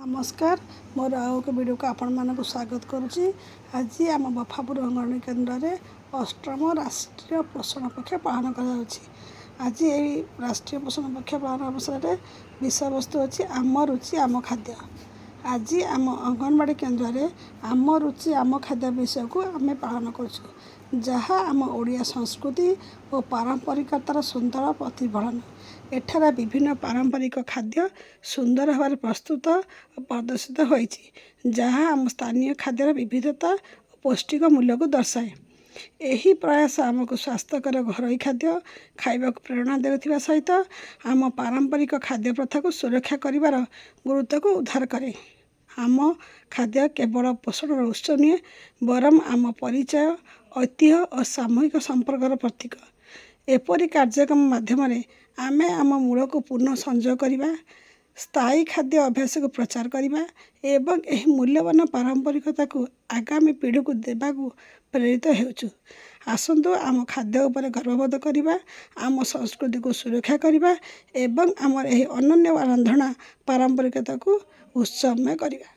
नमस्कार मोर आउ एक वीडियो को आपण मानक स्वागत करुच्ची। आज आम बफापुर अंगनवाड़ी केन्द्र में अष्टम राष्ट्रीय पोषण पक्ष पालन कर। आज यही राष्ट्रीय पोषण पक्ष पालन अवसर में विषय वस्तु अच्छी आम रुचि आम खाद्य। आज आम अंगनवाड़ी केन्द्र में आम रुचि आम खाद्य विषय को आम पालन करूँ, जहाँ आम ओडिया संस्कृति और पारंपरिकतार सुंदर प्रतिफलन। एठार विभिन्न पारंपरिक खाद्य सुंदर भाव प्रस्तुत और प्रदर्शित होइछि, जहाँ आम स्थानीय खाद्यर विविधता और पौष्टिक मूल्य को दर्शाए। यही प्रयास आमको स्वास्थ्यकर घरोई खाद्य खाइबा प्रेरणा देउथिबा सहित आम पारंपरिक खाद्य प्रथा को सुरक्षा करिवार गुरुत्व को उद्धार करे। आम खाद्य केवल पोषण उत्स नुहे, बरम आम परिचय, ऐतिह्य और सामूहिक संपर्कर प्रतीक। एपरी कार्यक्रम माध्यम आमे आम मूल को पुनः संजोग करवा, स्थायी खाद्य अभ्यास को प्रचार करवा एवं एही मूल्यवान पारंपरिकता को आगामी पीढ़ी को देवा प्रेरित होउछु। आसंतु आम खाद्य उपर गर्वबोध करवा, आम संस्कृति को सुरक्षा करवा एवं आमर एही अनन्य रंधना पारंपरिकता को उत्सवमय करवा।